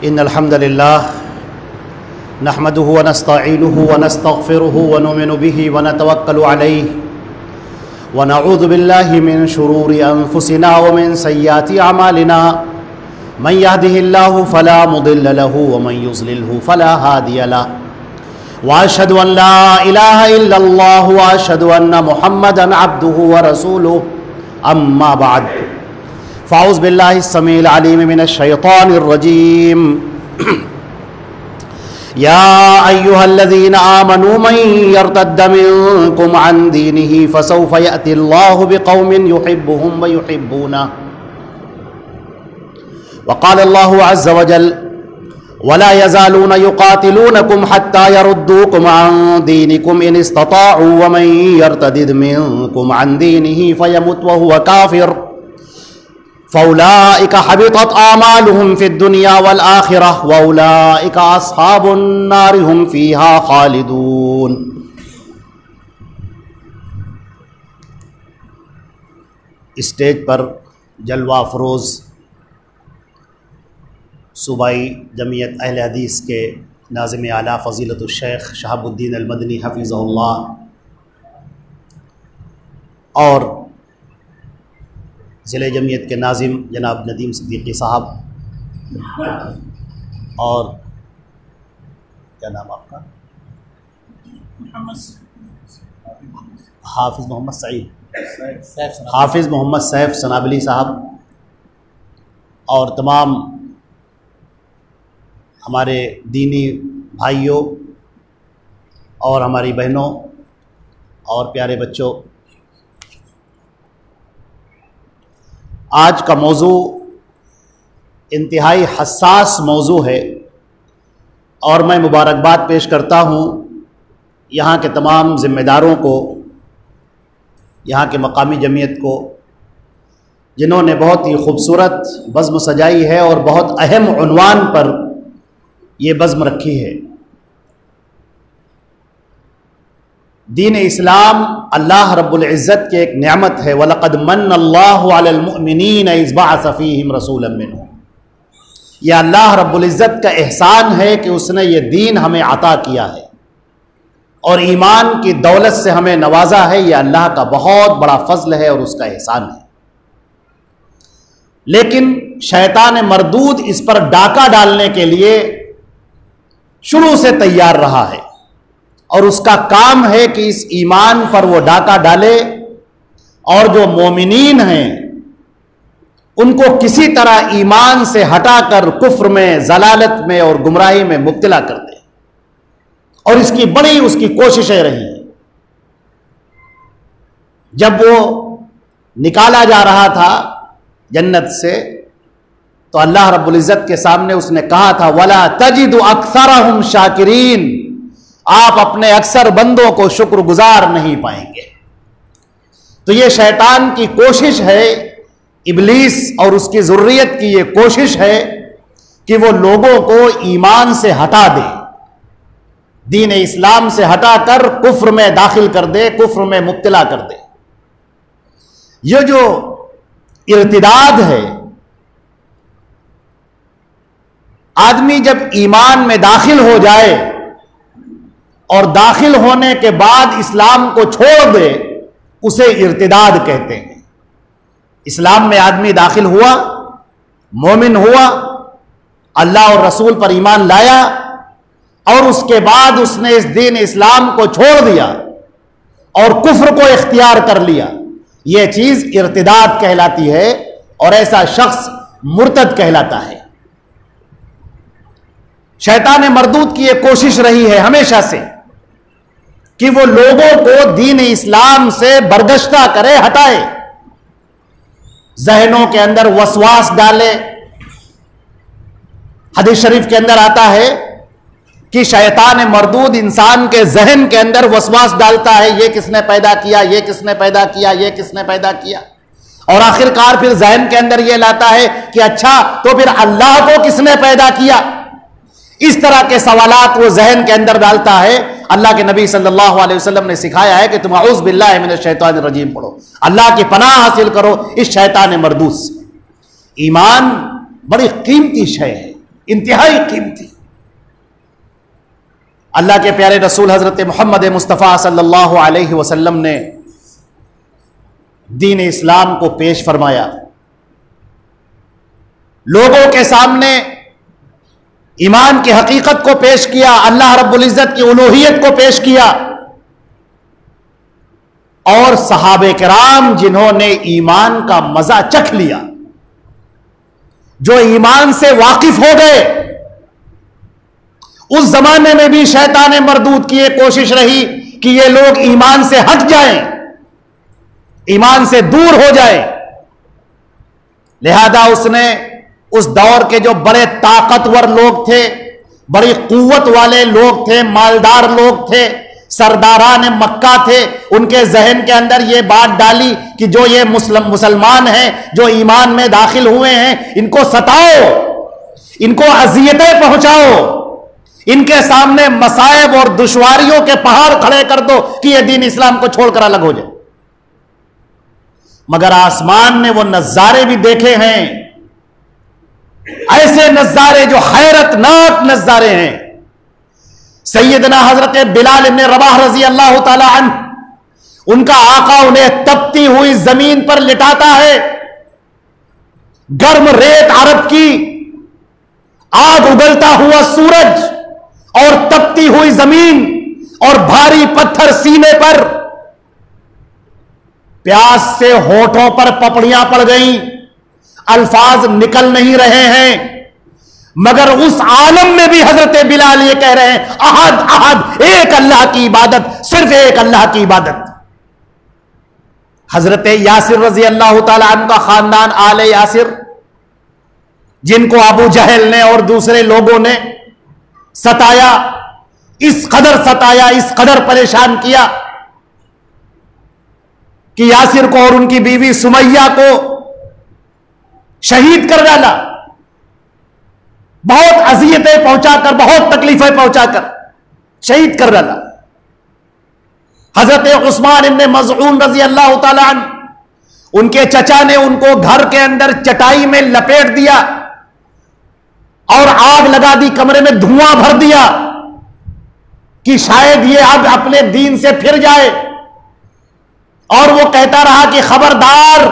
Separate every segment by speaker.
Speaker 1: इन्नल हम्दुलिल्लाह नहमदुहु व नस्तईनुहु व नस्तगफिरुहु व नुमिनु बिही व नतवक्कलु अलैहि व नऊज़ु बिल्लाहि मिन शुरूरि अनफुसिना व मिन सय्यिआति अमालिना मन यहदिहिल्लाहु फला मुदिल्ल लहु व मन युज़लिल्हु फला हादिय लहु व अशहदु अन ला इलाहा इल्लल्लाहु व अशहदु अन्न मुहम्मदन अब्दुहु व रसूलुहु अम्मा बअद फ़ाऊज़ु बिल्लाहि समीइल अलीम मिनश शैतानिर रजीम या अय्युहल्लज़ीना आमनू मन यर्तद्द मिनकुम अन दीनिही फसौफ़ यअतिल्लाहु बिक़ौमिन युहिब्बुहुम व युहिब्बूनहु व क़ाल अल्लाहु अज़्ज़ व जल वला यज़ालून युक़ातिलूनकुम हत्ता यरुद्दूकुम अन दीनिकुम इन इस्तताअू व मन यर्तदिद मिनकुम अन दीनिही फयमुत व हुव काफ़िर फ़उलाइका हबितत आमालुहुम फ़िद्दुनिया वल आखिरह व उलाइका अस्हाबुन नार हुम फ़ीहा ख़ालिदून। स्टेज पर जलवा अफरोज़ सूबाई जमीयत अहले हदीस के नाज़िम आला फ़ज़ीलतुश शेख शहाबुद्दीन अल-मदनी हफ़िज़हुल्लाह और ज़िले जमीयत के नाज़िम जनाब नदीम सिद्दीकी साहब और क्या नाम आपका हाफिज़ मोहम्मद सईद हाफिज़ मोहम्मद सैफ सनाबली साहब और तमाम हमारे दीनी भाइयों और हमारी बहनों और प्यारे बच्चों, आज का मौजू इंतहाई हसास मौजू है और मैं मुबारकबाद पेश करता हूँ यहाँ के तमाम ज़िम्मेदारों को, यहाँ के मकामी जमीयत को, जिन्होंने बहुत ही खूबसूरत बज़्म सजाई है और बहुत अहम उन्वान पर ये बज़्म रखी है। दीन इस्लाम अल्लाह रब्बुल इज़्ज़त की एक नेमत है। वलक़द मन्नल्लाहु अलल मुअमिनीन इज़ बअस फ़ीहिम रसूलन मिनहुम। यह अल्लाह रब्बुल इज़्ज़त का एहसान है कि उसने ये दीन हमें अता किया है और ईमान की दौलत से हमें नवाजा है। यह अल्लाह का बहुत बड़ा फ़ज़्ल है और उसका एहसान है। लेकिन शैतान मरदूद इस पर डाका डालने के लिए शुरू से तैयार रहा है और उसका काम है कि इस ईमान पर वो डाका डाले और जो मोमिनीन हैं उनको किसी तरह ईमान से हटाकर कुफ्र में, जलालत में और गुमराही में मुब्तला कर दे। और इसकी बड़ी उसकी कोशिशें रही हैं। जब वो निकाला जा रहा था जन्नत से तो अल्लाह रब्बुल इज़्ज़त के सामने उसने कहा था वला तजिदु अक्सरहुम शाकिरीन, आप अपने अक्सर बंदों को शुक्रगुजार नहीं पाएंगे। तो ये शैतान की कोशिश है, इब्लीस और उसकी ज़ुर्रियत की ये कोशिश है कि वो लोगों को ईमान से हटा दे, दीन इस्लाम से हटाकर कुफ्र में दाखिल कर दे, कुफ्र में मुब्तला कर दे। ये जो इर्तिदाद है, आदमी जब ईमान में दाखिल हो जाए और दाखिल होने के बाद इस्लाम को छोड़ दे, उसे इर्तिदाद कहते हैं। इस्लाम में आदमी दाखिल हुआ, मोमिन हुआ, अल्लाह और रसूल पर ईमान लाया और उसके बाद उसने इस दीन इस्लाम को छोड़ दिया और कुफ्र को इख्तियार कर लिया। यह चीज इर्तिदाद कहलाती है और ऐसा शख्स मुर्तद कहलाता है। शैतान मरदूद की यह कोशिश रही है हमेशा से कि वो लोगों को दीन इस्लाम से बरगश्ता करे, हटाए, जहनों के अंदर वसवास डाले। हदीस शरीफ के अंदर आता है कि शैतान मरदूद इंसान के जहन के अंदर वसवास डालता है, ये किसने पैदा किया, ये किसने पैदा किया, ये किसने पैदा किया, और आखिरकार फिर जहन के अंदर ये लाता है कि अच्छा तो फिर अल्लाह को किसने पैदा किया। इस तरह के सवालात वो जहन के अंदर डालता है। अल्लाह के नबी सल्लल्लाहु अलैहि वसल्लम ने सिखाया है कि तुम औज़ बिल्लाहि मिनश शैतानिर रजीम पढ़ो, अल्लाह की पनाह हासिल करो इस शैतान मरदूद से। ईमान बड़ी कीमती शय है, इंतहाई कीमती। अल्लाह के प्यारे रसूल हजरत मोहम्मद मुस्तफ़ा सल्लल्लाहु अलैहि वसल्लम ने दीन इस्लाम को पेश फरमाया, लोगों के सामने ईमान की हकीकत को पेश किया, अल्लाह रब्बुल इज्जत की उलूहियत को पेश किया, और सहाबे किराम जिन्होंने ईमान का मजा चख लिया, जो ईमान से वाकिफ हो गए, उस जमाने में भी शैतान मरदूद की एक कोशिश रही कि ये लोग ईमान से हट जाएं, ईमान से दूर हो जाए। लिहाजा उसने उस दौर के जो बड़े ताकतवर लोग थे, बड़ी कुव्वत वाले लोग थे, मालदार लोग थे, सरदारान मक्का थे, उनके जहन के अंदर यह बात डाली कि जो ये मुसलमान हैं, जो ईमान में दाखिल हुए हैं, इनको सताओ, इनको अजियतें पहुंचाओ, इनके सामने मसाइब और दुश्वारियों के पहाड़ खड़े कर दो कि यह दीन इस्लाम को छोड़कर अलग हो जाए। मगर आसमान ने वो नजारे भी देखे हैं, ऐसे नजारे जो हैरतनाक नजारे हैं। सैयदना हजरत बिलाल इब्न रबाह रजी अल्लाह ताला अन्हु, उनका आका उन्हें तपती हुई जमीन पर लिटाता है, गर्म रेत अरब की, आग उगलता हुआ सूरज और तपती हुई जमीन और भारी पत्थर सीने पर, प्यास से होठों पर पपड़ियां पड़ गईं, अल्फाज निकल नहीं रहे हैं, मगर उस आलम में भी हजरत बिलाल ये कह रहे हैं, अहद अहद, एक अल्लाह की इबादत, सिर्फ एक अल्लाह की इबादत। हजरत यासिर रजी अल्लाह ताला अन्हु का खानदान आले यासिर, जिनको अबू जहल ने और दूसरे लोगों ने सताया, इस कदर सताया, इस कदर परेशान किया कि यासिर को और उनकी बीवी सुमैया को शहीद कर डाला, बहुत अजियतें पहुंचाकर, बहुत तकलीफें पहुंचाकर शहीद कर डाला। हजरत उस्मान इब्न मज़ऊन रजी अल्लाह ताला अन्हु, उनके चचा ने उनको घर के अंदर चटाई में लपेट दिया और आग लगा दी, कमरे में धुआं भर दिया कि शायद ये अब अपने दीन से फिर जाए। और वो कहता रहा कि खबरदार,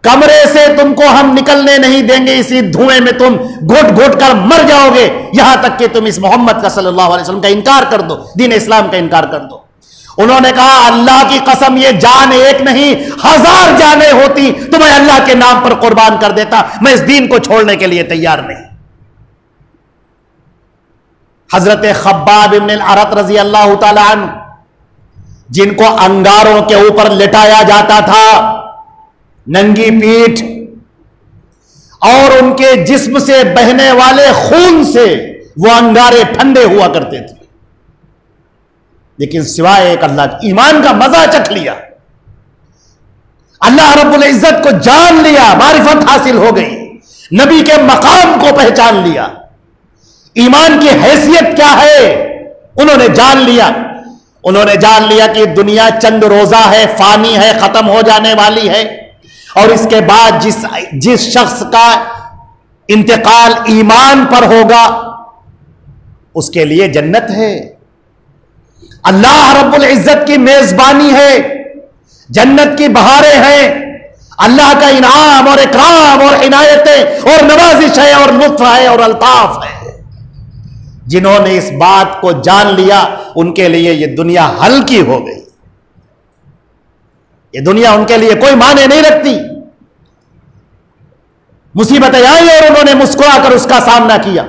Speaker 1: कमरे से तुमको हम निकलने नहीं देंगे, इसी धुएं में तुम घुट घुट कर मर जाओगे, यहां तक कि तुम इस मोहम्मद का सल्लल्लाहु अलैहि वसल्लम का इनकार कर दो, दीन इस्लाम का इनकार कर दो। उन्होंने कहा, अल्लाह की कसम, ये जान एक नहीं 1000 जानें होती तो मैं अल्लाह के नाम पर कुर्बान कर देता, मैं इस दीन को छोड़ने के लिए तैयार नहीं। हजरत खब्बाब इब्न अरत रजी अल्लाह ताला अन्हु, जिनको अंगारों के ऊपर लिटाया जाता था, नंगी पीठ, और उनके जिस्म से बहने वाले खून से वो अंगारे ठंडे हुआ करते थे, लेकिन सिवाय एक अल्लाह, ईमान का मजा चख लिया, अल्लाह रब्बुल इज्जत को जान लिया, मारिफत हासिल हो गई, नबी के मकाम को पहचान लिया, ईमान की हैसियत क्या है उन्होंने जान लिया। उन्होंने जान लिया कि दुनिया चंद रोजा है, फानी है, खत्म हो जाने वाली है, और इसके बाद जिस शख्स का इंतकाल ईमान पर होगा उसके लिए जन्नत है, अल्लाह रब्बुल इज्जत की मेजबानी है, जन्नत की बहारें हैं, अल्लाह का इनाम और इकराम और इनायतें और नवाजिश है और लुत्फ है और अल्ताफ है। जिन्होंने इस बात को जान लिया उनके लिए ये दुनिया हल्की हो गई, ये दुनिया उनके लिए कोई माने नहीं रखती। मुसीबतें आई और उन्होंने मुस्कुराकर उसका सामना किया।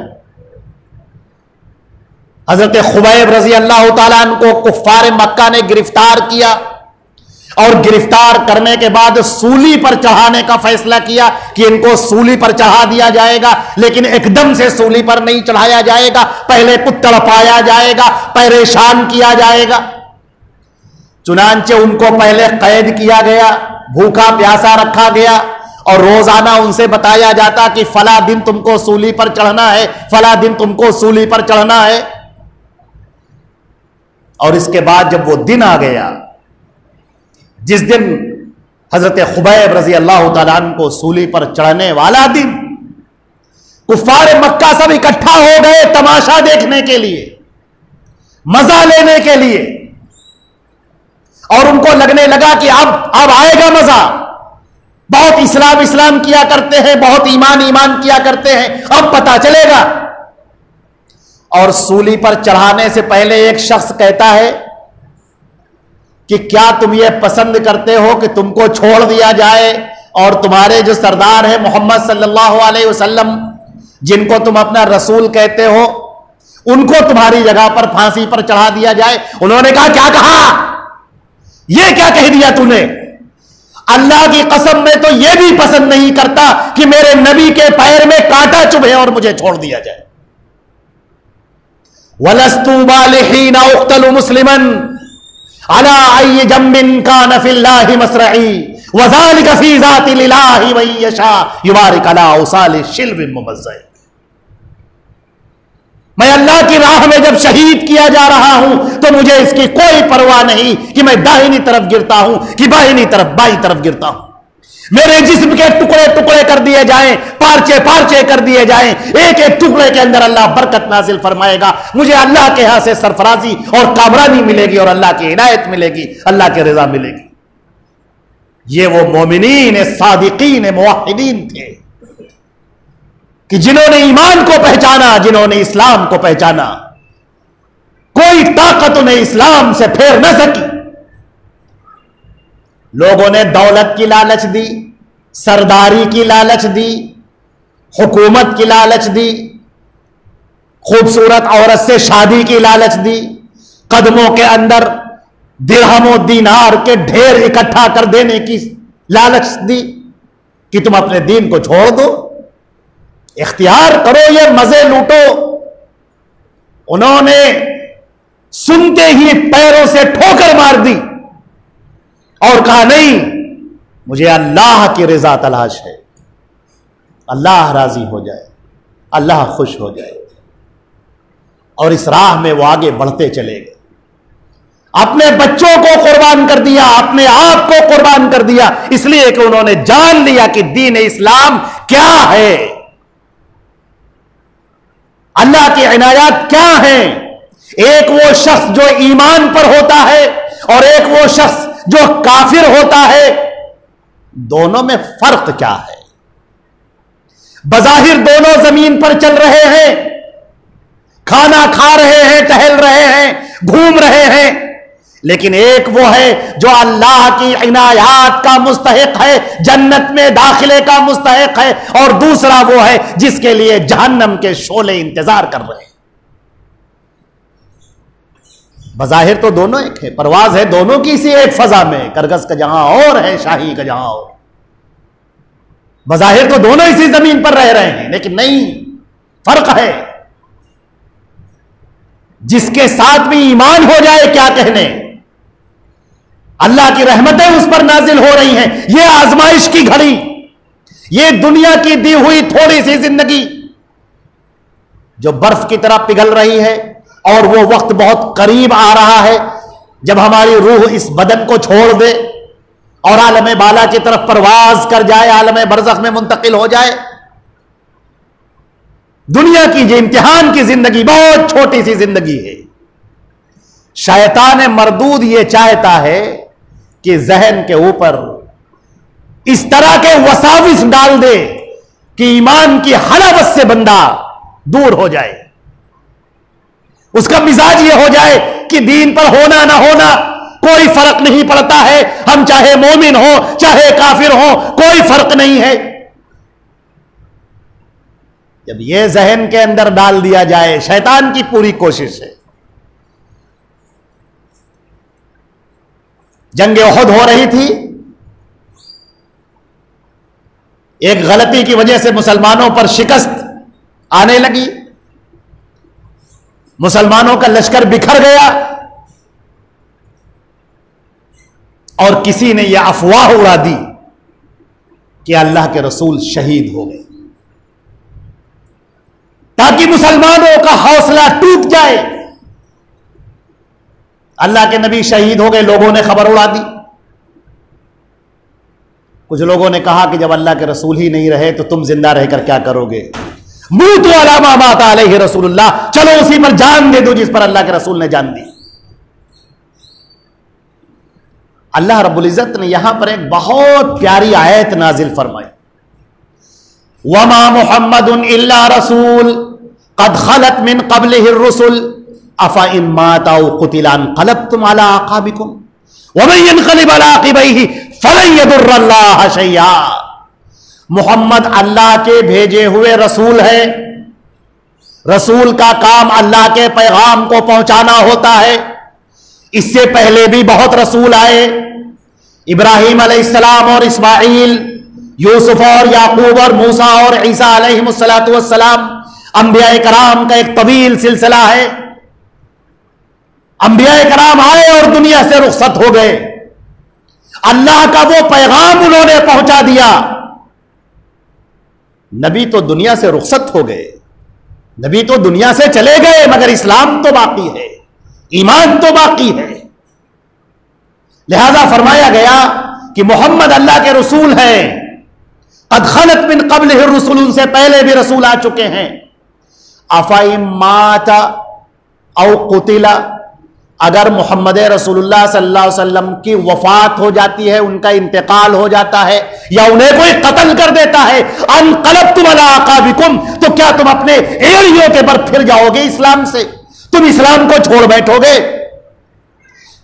Speaker 1: हजरत खुबैब रजी अल्लाह ताला अन्हु को कुफ्फार मक्का ने गिरफ्तार किया और गिरफ्तार करने के बाद सूली पर चढ़ाने का फैसला किया कि इनको सूली पर चढ़ा दिया जाएगा, लेकिन एकदम से सूली पर नहीं चढ़ाया जाएगा, पहले कुछ तड़पाया जाएगा, परेशान किया जाएगा। चुनांचे उनको पहले कैद किया गया, भूखा प्यासा रखा गया और रोजाना उनसे बताया जाता कि फला दिन तुमको सूली पर चढ़ना है, फला दिन तुमको सूली पर चढ़ना है। और इसके बाद जब वो दिन आ गया जिस दिन हजरत खुबैब रजी अल्लाह ताला अन्हु को सूली पर चढ़ने वाला दिन, कुफ्फार मक्का सब इकट्ठा हो गए तमाशा देखने के लिए, मजा लेने के लिए, और उनको लगने लगा कि अब आएगा मजा। बहुत इस्लाम इस्लाम किया करते हैं, बहुत ईमान ईमान किया करते हैं, अब पता चलेगा। और सूली पर चढ़ाने से पहले एक शख्स कहता है कि क्या तुम ये पसंद करते हो कि तुमको छोड़ दिया जाए और तुम्हारे जो सरदार हैं मोहम्मद सल्लल्लाहु अलैहि वसल्लम, जिनको तुम अपना रसूल कहते हो, उनको तुम्हारी जगह पर फांसी पर चढ़ा दिया जाए? उन्होंने कहा, क्या कहा? ये क्या कह दिया तूने? अल्लाह की कसम, मैं तो ये भी पसंद नहीं करता कि मेरे नबी के पैर में कांटा चुभे और मुझे छोड़ दिया जाए। वलस्तु बालिहीना उक्तलु मुस्लिमन अला अय्य जम्बिन कान फिल्लाहि मसरई वज़ालिका फी ज़ातिल्लाहि व यशा युबारिक अला उसालि शिल्बिन मुमज़्ज़ई। मैं अल्लाह की राह में जब शहीद किया जा रहा हूं तो मुझे इसकी कोई परवाह नहीं कि मैं दाहिनी तरफ गिरता हूं कि बाहिनी तरफ बाई तरफ गिरता हूं। मेरे जिस्म के टुकड़े टुकड़े कर दिए जाएं, पार्चे पार्चे कर दिए जाएं, एक एक टुकड़े के अंदर अल्लाह बरकत नाजिल फरमाएगा। मुझे अल्लाह के यहां से सरफराजी और कामरानी मिलेगी और अल्लाह की हिदायत मिलेगी, अल्लाह की रजा मिलेगी। ये वो मोमिनीन सादिकीन मुवहिदीन थे कि जिन्होंने ईमान को पहचाना, जिन्होंने इस्लाम को पहचाना। कोई ताकत उन्हें इस्लाम से फेर न सकी। लोगों ने दौलत की लालच दी, सरदारी की लालच दी, हुकूमत की लालच दी, खूबसूरत औरत से शादी की लालच दी, कदमों के अंदर दिरहमों दीनार के ढेर इकट्ठा कर देने की लालच दी कि तुम अपने दीन को छोड़ दो, इख्तियार करो, ये मजे लूटो। उन्होंने सुनते ही पैरों से ठोकर मार दी और कहा, नहीं, मुझे अल्लाह की रजा तलाश है, अल्लाह राजी हो जाए, अल्लाह खुश हो जाए। और इस राह में वो आगे बढ़ते चले गए। अपने बच्चों को कुर्बान कर दिया, अपने आप को कुर्बान कर दिया, इसलिए कि उन्होंने जान लिया कि दीन इस्लाम क्या है, अल्लाह की इनायत क्या है। एक वो शख्स जो ईमान पर होता है और एक वो शख्स जो काफिर होता है, दोनों में फर्क क्या है? बज़ाहिर दोनों जमीन पर चल रहे हैं, खाना खा रहे हैं, टहल रहे हैं, घूम रहे हैं, लेकिन एक वो है जो अल्लाह की इनायत का मुस्तहिक है, जन्नत में दाखिले का मुस्तहिक है, और दूसरा वो है जिसके लिए जहन्नम के शोले इंतजार कर रहे हैं। बज़ाहिर तो दोनों एक है, परवाज है दोनों की इसी एक फजा में, करगस का जहां और है, शाही का जहां और। बज़ाहिर तो दोनों इसी जमीन पर रह रहे हैं, लेकिन नहीं, फर्क है। जिसके साथ भी ईमान हो जाए, क्या कहने, अल्लाह की रहमतें उस पर नाजिल हो रही हैं। यह आजमाइश की घड़ी, यह दुनिया की दी हुई थोड़ी सी जिंदगी जो बर्फ की तरह पिघल रही है, और वो वक्त बहुत करीब आ रहा है जब हमारी रूह इस बदन को छोड़ दे और आलम बाला की तरफ परवाज कर जाए, आलम बरज़ख में मुंतकिल हो जाए। दुनिया की जो इम्तिहान की जिंदगी बहुत छोटी सी जिंदगी है। शैतान मरदूद ये चाहता है कि जहन के ऊपर इस तरह के वसाविस डाल दे कि ईमान की हलावत से बंदा दूर हो जाए। उसका मिजाज ये हो जाए कि दीन पर होना ना होना कोई फर्क नहीं पड़ता है, हम चाहे मोमिन हो चाहे काफिर हो, कोई फर्क नहीं है। जब यह जहन के अंदर डाल दिया जाए, शैतान की पूरी कोशिश है। जंगे उहद हो रही थी, एक गलती की वजह से मुसलमानों पर शिकस्त आने लगी, मुसलमानों का लश्कर बिखर गया और किसी ने यह अफवाह उड़ा दी कि अल्लाह के रसूल शहीद हो गए, ताकि मुसलमानों का हौसला टूट जाए। अल्लाह के नबी शहीद हो गए, लोगों ने खबर उड़ा दी। कुछ लोगों ने कहा कि जब अल्लाह के रसूल ही नहीं रहे तो तुम जिंदा रहकर क्या करोगे। मूतू अला मा माता अलैहि रसूलुल्लाह, चलो उसी पर जान दे दो जिस पर अल्लाह के रसूल ने जान दी। अल्लाह रब्बुल इज्जत ने यहां पर एक बहुत प्यारी आयत नाजिल फरमाई, वमा मुहम्मदुन इल्ला रसूल कद खलत मिन क़ब्लिहि रुसुल अफा इन माता औ क़ुतिला इनक़लबतुम अला अक़ाबिकुम व मन यनक़लिब अला अक़िबैहि फ़लन यदुर्रल्लाह शैआ। मोहम्मद अल्लाह के भेजे हुए रसूल है। रसूल का काम अल्लाह के पैगाम को पहुंचाना होता है। इससे पहले भी बहुत रसूल आए, इब्राहिम अलैहिस्सलाम और इस्माइल, यूसुफ और याकूब और मूसा और ईसा अलैहिमुस्सलातु वस्सलाम। अंबिया कराम का एक तवील सिलसिला है। अंबिया कराम आए और दुनिया से रुखसत हो गए। अल्लाह का वो पैगाम उन्होंने पहुंचा दिया। नबी तो दुनिया से रुखसत हो गए, नबी तो दुनिया से चले गए, मगर इस्लाम तो बाकी है, ईमान तो बाकी है। लिहाजा फरमाया गया कि मोहम्मद अल्लाह के रसूल हैं। कद खलत मिन क़ब्लिहि रुसुल, उनसे पहले भी रसूल आ चुके हैं। अफ़इन माता औ क़ुतिला, अगर मोहम्मद रसूलुल्लाह सल्लल्लाहु अलैहि वसल्लम की वफात हो जाती है, उनका इंतकाल हो जाता है, या उन्हें कोई कत्ल कर देता है, अनक़लबतुम अला अक़ाबिकुम, तो क्या तुम अपने एड़ियों के पर फिर जाओगे इस्लाम से? तुम इस्लाम को छोड़ बैठोगे?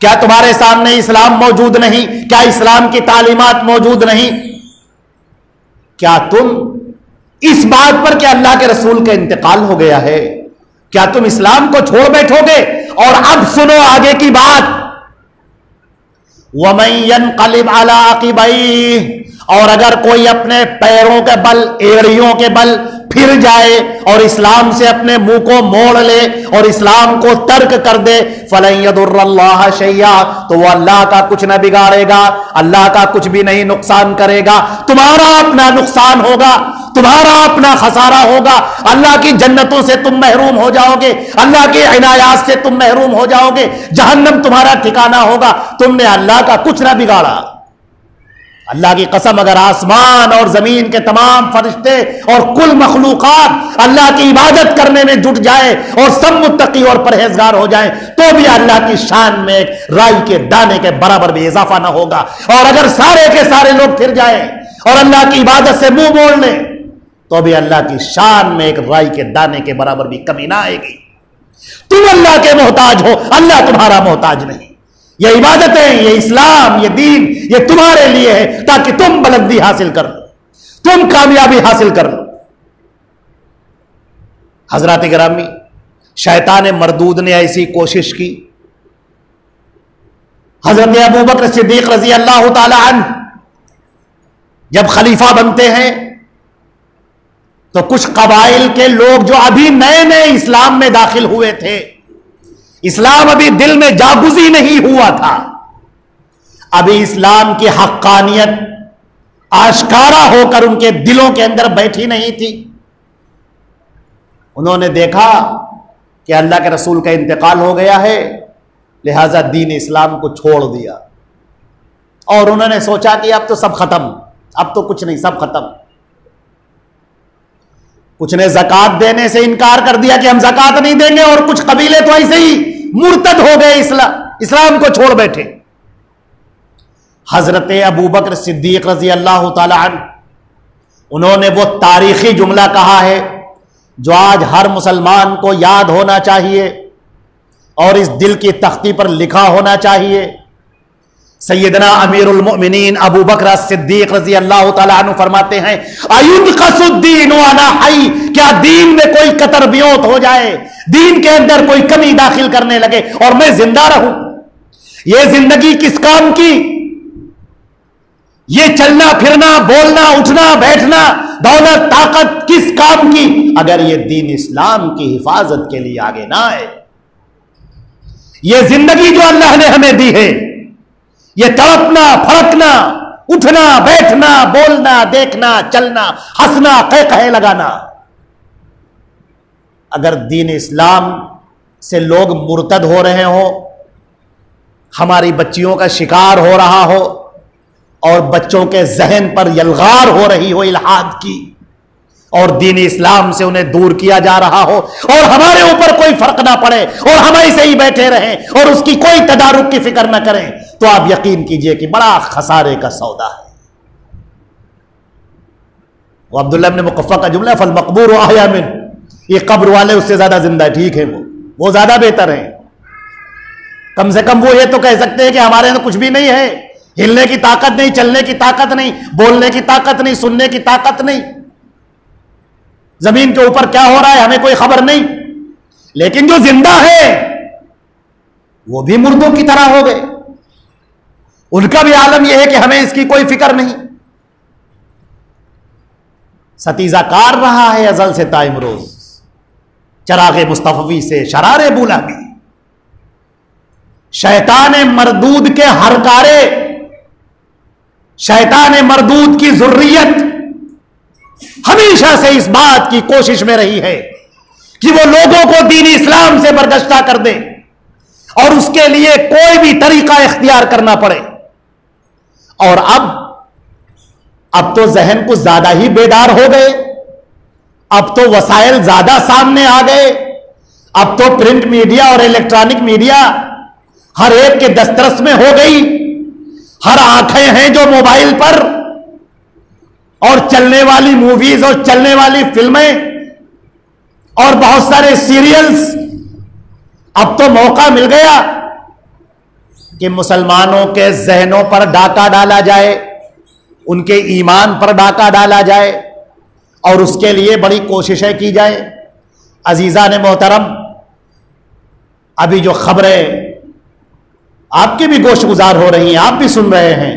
Speaker 1: क्या तुम्हारे सामने इस्लाम मौजूद नहीं? क्या इस्लाम की तालीमात मौजूद नहीं? क्या तुम इस बात पर कि अल्लाह के रसूल का इंतकाल हो गया है, क्या तुम इस्लाम को छोड़ बैठोगे? और अब सुनो आगे की बात, वमन यनक़लिब अला अक़िबैहि, और अगर कोई अपने पैरों के बल, एड़ियों के बल फिर जाए और इस्लाम से अपने मुंह को मोड़ ले और इस्लाम को तर्क कर दे, फ़लन यदुर्रल्लाह शैआ, तो वह अल्लाह का कुछ न बिगाड़ेगा, अल्लाह का कुछ भी नहीं नुकसान करेगा। तुम्हारा अपना नुकसान होगा, तुम्हारा अपना खसारा होगा। अल्लाह की जन्नतों से तुम महरूम हो जाओगे, अल्लाह की इनायात से तुम महरूम हो जाओगे, जहन्नम तुम्हारा ठिकाना होगा। तुमने अल्लाह का कुछ ना बिगाड़ा। अल्लाह की कसम, अगर आसमान और जमीन के तमाम फरिश्ते और कुल मखलूकात अल्लाह की इबादत करने में जुट जाए और सब मुत्तकी और परहेजगार हो जाए, तो भी अल्लाह की शान में एक राई के दाने के बराबर भी इजाफा ना होगा। और अगर सारे के सारे लोग फिर जाए और अल्लाह की इबादत से मुंह मोड़ ले, तो भी अल्लाह की शान में एक राई के दाने के बराबर भी कमी ना आएगी। तुम अल्लाह के मोहताज हो, अल्लाह तुम्हारा मोहताज नहीं। ये इबादतें, ये इस्लाम, ये दीन, ये तुम्हारे लिए है ताकि तुम बुलंदी हासिल कर लो, तुम कामयाबी हासिल कर लो। हजरात गिरामी, शैतान मरदूद ने ऐसी कोशिश की। हजरत अबू बकर सिद्दीक रजी अल्लाह ताला अन्हु जब खलीफा बनते हैं, तो कुछ कबाइल के लोग जो अभी नए नए इस्लाम में दाखिल हुए थे, इस्लाम अभी दिल में जागुजी नहीं हुआ था, अभी इस्लाम की हक्कानियत आश्कारा होकर उनके दिलों के अंदर बैठी नहीं थी। उन्होंने देखा कि अल्लाह के रसूल का इंतकाल हो गया है, लिहाजा दीन इस्लाम को छोड़ दिया और उन्होंने सोचा कि अब तो सब खत्म, अब तो कुछ नहीं, सब खत्म। कुछ ने ज़कात देने से इनकार कर दिया कि हम ज़कात नहीं देंगे, और कुछ कबीले तो ऐसे ही मुर्तद हो गए, इस्लाम को छोड़ बैठे। हजरत अबू बकर सिद्दीक रजी अल्लाह ताला अन्हु, उन्होंने वो तारीखी जुमला कहा है जो आज हर मुसलमान को याद होना चाहिए और इस दिल की तख्ती पर लिखा होना चाहिए। सैयदना अमीरुल मोमिनीन अबू बकर सिद्दीक रजी अल्लाह ताला अन्हु फरमाते हैं, अयुनक़सुद्दीन व अना हई, क्या दीन में कोई कतर बियोत हो जाए, दीन के अंदर कोई कमी दाखिल करने लगे और मैं जिंदा रहूं? ये जिंदगी किस काम की? ये चलना फिरना, बोलना, उठना, बैठना, दौलत, ताकत किस काम की, अगर ये दीन इस्लाम की हिफाजत के लिए आगे ना आए? ये जिंदगी जो अल्लाह ने हमें दी है, ये तड़पना, फड़कना, उठना, बैठना, बोलना, देखना, चलना, हंसना, कह लगाना, अगर दीन इस्लाम से लोग मुर्तद हो रहे हो, हमारी बच्चियों का शिकार हो रहा हो और बच्चों के जहन पर यलगार हो रही हो इल्हाद की, और दीन इस्लाम से उन्हें दूर किया जा रहा हो और हमारे ऊपर कोई फर्क ना पड़े और हम ऐसे ही बैठे रहें और उसकी कोई तदारुक की फिक्र ना करें, तो आप यकीन कीजिए कि बड़ा खसारे का सौदा है। वो अब्दुल्लाह इब्न मुकफ्फा का जुमला, फल मकबूर अहया मिन, ये कब्र वाले उससे ज्यादा जिंदा, ठीक है, वो ज्यादा बेहतर है। कम से कम वो ये तो कह सकते हैं कि हमारे अंदर कुछ भी नहीं है, हिलने की ताकत नहीं, चलने की ताकत नहीं, बोलने की ताकत नहीं, सुनने की ताकत नहीं, जमीन के ऊपर क्या हो रहा है हमें कोई खबर नहीं। लेकिन जो जिंदा है वो भी मुर्दों की तरह हो गए, उनका भी आलम यह है कि हमें इसकी कोई फिक्र नहीं। सतीजा कार रहा है अजल से ताइम रोज, चरागे मुस्तफवी से शरारे बुलाबी, शैतान मरदूद के हरकारे, शैतान मरदूद की जुर्रियत हमेशा से इस बात की कोशिश में रही है कि वो लोगों को दीन इस्लाम से बरगश्ता कर दे और उसके लिए कोई भी तरीका इख्तियार करना पड़े। और अब तो जहन कुछ ज्यादा ही बेदार हो गए, अब तो वसाइल ज्यादा सामने आ गए, अब तो प्रिंट मीडिया और इलेक्ट्रॉनिक मीडिया हर एक के दस्तरस में हो गई, हर आंखें हैं जो मोबाइल पर, और चलने वाली मूवीज और चलने वाली फिल्में और बहुत सारे सीरियल्स। अब तो मौका मिल गया कि मुसलमानों के जहनों पर डाका डाला जाए, उनके ईमान पर डाका डाला जाए और उसके लिए बड़ी कोशिशें की जाए। अजीजा ने मोहतरम, अभी जो खबरें आपके भी गोशगुजार हो रही हैं, आप भी सुन रहे हैं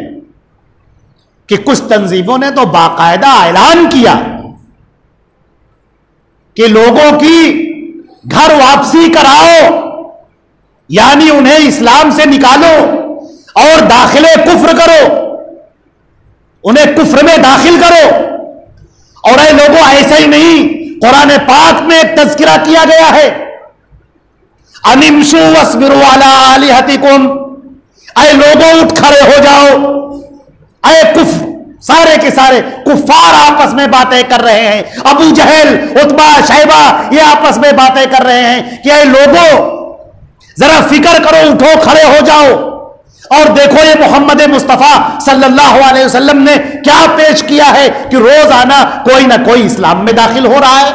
Speaker 1: कि कुछ तंजीमों ने तो बाकायदा ऐलान किया कि लोगों की घर वापसी कराओ, यानी उन्हें इस्लाम से निकालो और दाखिले कुफ्र करो, उन्हें कुफ्र में दाखिल करो। और ये लोगों, ऐसा ही नहीं, कुरान पाक में एक तज़किरा किया गया है, अनिमशु वस्बिरु अला आलिहतिकुम, ऐ लोगों उठ खड़े हो जाओ। ऐ कुफ्र, सारे के सारे कुफ्फार आपस में बातें कर रहे हैं, अबू जहल, उतबा, शैबा, ये आपस में बातें कर रहे हैं कि ऐ लोगों जरा फिक्र करो, उठो खड़े हो जाओ और देखो ये मोहम्मद मुस्तफ़ा सल्लल्लाहु अलैहि वसल्लम ने क्या पेश किया है कि रोजाना कोई ना कोई इस्लाम में दाखिल हो रहा है,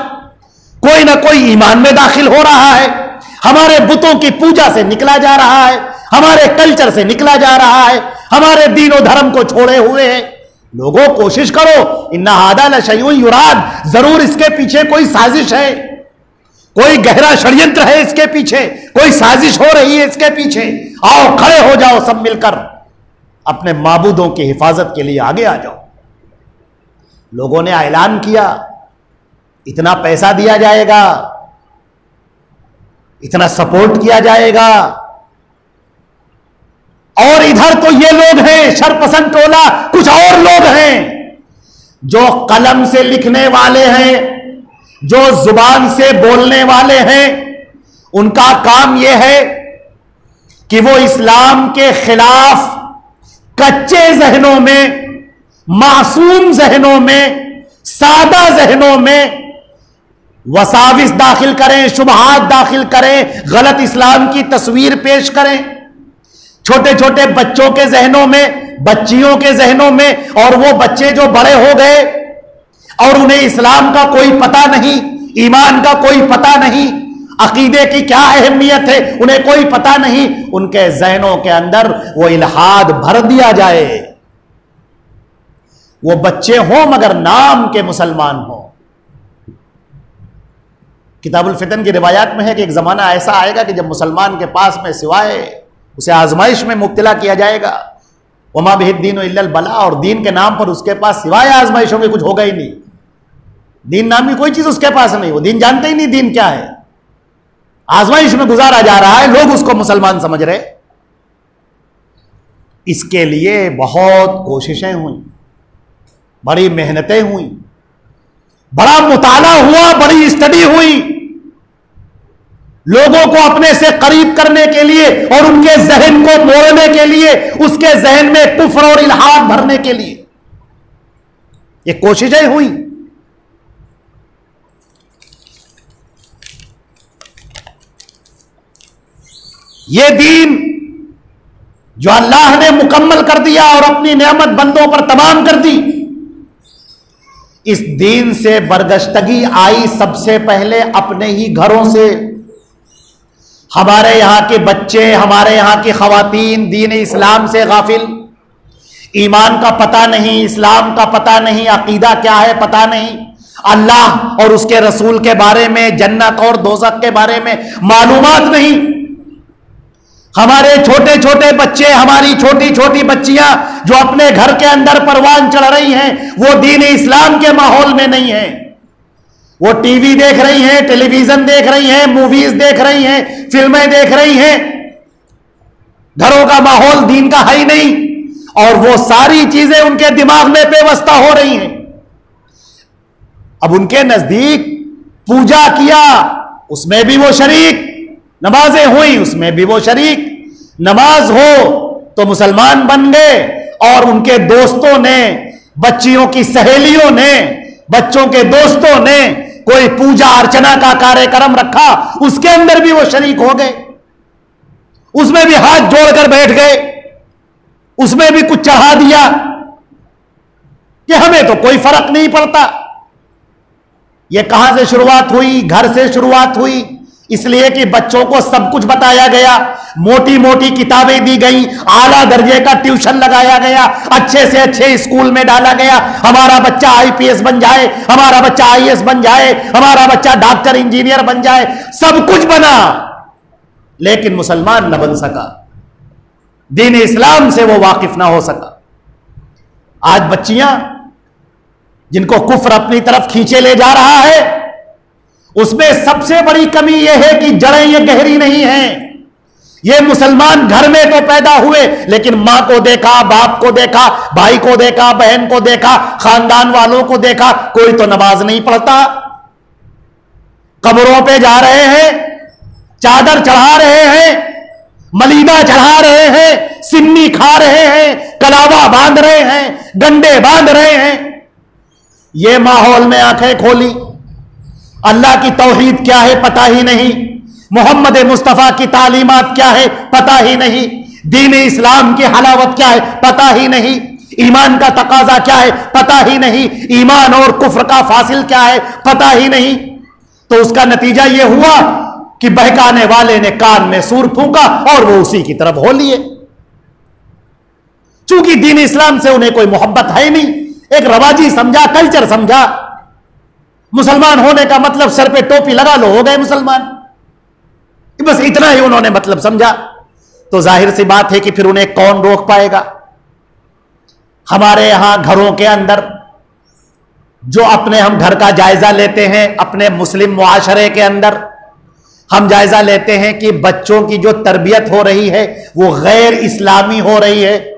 Speaker 1: कोई ना कोई ईमान में दाखिल हो रहा है, हमारे बुतों की पूजा से निकला जा रहा है, हमारे कल्चर से निकला जा रहा है, हमारे दीन और धर्म को छोड़े हुए हैं। लोगों कोशिश करो, इन्ना हादा लशयउन युराद, जरूर इसके पीछे कोई साजिश है, कोई गहरा षड्यंत्र है इसके पीछे, कोई साजिश हो रही है इसके पीछे। आओ खड़े हो जाओ सब मिलकर, अपने माबूदों की हिफाजत के लिए आगे आ जाओ। लोगों ने ऐलान किया, इतना पैसा दिया जाएगा, इतना सपोर्ट किया जाएगा। और इधर तो ये लोग हैं शरपसंद टोला, कुछ और लोग हैं जो कलम से लिखने वाले हैं, जो जुबान से बोलने वाले हैं। उनका काम यह है कि वो इस्लाम के खिलाफ कच्चे जहनों में, मासूम जहनों में, सादा जहनों में वसाविस दाखिल करें, शुबहात दाखिल करें, गलत इस्लाम की तस्वीर पेश करें छोटे छोटे बच्चों के जहनों में, बच्चियों के जहनों में। और वो बच्चे जो बड़े हो गए और उन्हें इस्लाम का कोई पता नहीं, ईमान का कोई पता नहीं, अकीदे की क्या अहमियत है उन्हें कोई पता नहीं, उनके जहनों के अंदर वो इल्हाद भर दिया जाए। वो बच्चे हों मगर नाम के मुसलमान हों। किताबुल फितन की रिवायात में है कि एक जमाना ऐसा आएगा कि जब मुसलमान के पास में सिवाय उसे आजमाइश में मुब्तला किया जाएगा, वमा बिहिद्दीन इल्लल बला, और दीन के नाम पर उसके पास सिवाय आजमाइशों के कुछ होगा ही नहीं। दीन नाम की कोई चीज उसके पास नहीं, वो दीन जानते ही नहीं दीन क्या है, आजमाइश में गुजारा जा रहा है, लोग उसको मुसलमान समझ रहे। इसके लिए बहुत कोशिशें हुई, बड़ी मेहनतें हुई, बड़ा मुताला हुआ, बड़ी स्टडी हुई, लोगों को अपने से करीब करने के लिए और उनके जहन को मोड़ने के लिए, उसके जहन में कुफ्र और इल्हाद भरने के लिए ये कोशिशें हुई। ये दीन जो अल्लाह ने मुकम्मल कर दिया और अपनी नेमत बंदों पर तमाम कर दी, इस दीन से बरगश्तगी आई सबसे पहले अपने ही घरों से। हमारे यहां के बच्चे, हमारे यहां की खवातीन दीन इस्लाम से गाफिल, ईमान का पता नहीं, इस्लाम का पता नहीं, अकीदा क्या है पता नहीं, अल्लाह और उसके रसूल के बारे में, जन्नत और दोज़ख के बारे में मालूमात नहीं। हमारे छोटे छोटे बच्चे, हमारी छोटी छोटी बच्चियां जो अपने घर के अंदर परवान चढ़ रही हैं, वो दीन इस्लाम के माहौल में नहीं है। वो टीवी देख रही हैं, टेलीविजन देख रही हैं, मूवीज देख रही हैं, फिल्में देख रही हैं। घरों का माहौल दीन का है ही नहीं, और वो सारी चीजें उनके दिमाग में पेवस्ता हो रही हैं। अब उनके नजदीक पूजा किया, उसमें भी वो शरीक, नमाजें हुई उसमें भी वो शरीक, नमाज हो तो मुसलमान बन गए, और उनके दोस्तों ने, बच्चियों की सहेलियों ने, बच्चों के दोस्तों ने कोई पूजा अर्चना का कार्यक्रम रखा, उसके अंदर भी वो शरीक हो गए, उसमें भी हाथ जोड़कर बैठ गए, उसमें भी कुछ चढ़ा दिया कि हमें तो कोई फर्क नहीं पड़ता। यह कहां से शुरुआत हुई? घर से शुरुआत हुई, इसलिए कि बच्चों को सब कुछ बताया गया, मोटी मोटी किताबें दी गई, आला दर्जे का ट्यूशन लगाया गया, अच्छे से अच्छे स्कूल में डाला गया। हमारा बच्चा आईपीएस बन जाए, हमारा बच्चा आईएएस बन जाए, हमारा बच्चा डॉक्टर इंजीनियर बन जाए, सब कुछ बना, लेकिन मुसलमान न बन सका, दीन इस्लाम से वो वाकिफ ना हो सका। आज बच्चियां जिनको कुफ्र अपनी तरफ खींचे ले जा रहा है, उसमें सबसे बड़ी कमी यह है कि जड़ें ये गहरी नहीं हैं। ये मुसलमान घर में तो पैदा हुए, लेकिन मां को देखा, बाप को देखा, भाई को देखा, बहन को देखा, खानदान वालों को देखा, कोई तो नमाज नहीं पढ़ता, कब्रों पे जा रहे हैं, चादर चढ़ा रहे हैं, मलीदा चढ़ा रहे हैं, सिन्नी खा रहे हैं, कलावा बांध रहे हैं, गंडे बांध रहे हैं। ये माहौल में आंखें खोली, अल्लाह की तौहीद क्या है पता ही नहीं, मोहम्मद मुस्तफा की तालीमात क्या है पता ही नहीं, दीन इस्लाम की हलावत क्या है पता ही नहीं, ईमान का तकाजा क्या है पता ही नहीं, ईमान और कुफ्र का फासिल क्या है पता ही नहीं। तो उसका नतीजा यह हुआ कि बहकाने वाले ने कान में सूर फूंका और वो उसी की तरफ हो लिए। चूंकि दीन इस्लाम से उन्हें कोई मोहब्बत है नहीं, एक रवाजी समझा, कल्चर समझा, मुसलमान होने का मतलब सर पे टोपी लगा लो हो गए मुसलमान, बस इतना ही उन्होंने मतलब समझा। तो जाहिर सी बात है कि फिर उन्हें कौन रोक पाएगा। हमारे यहां घरों के अंदर जो अपने हम घर का जायजा लेते हैं, अपने मुस्लिम मुआशरे के अंदर हम जायजा लेते हैं कि बच्चों की जो तरबियत हो रही है वो गैर इस्लामी हो रही है।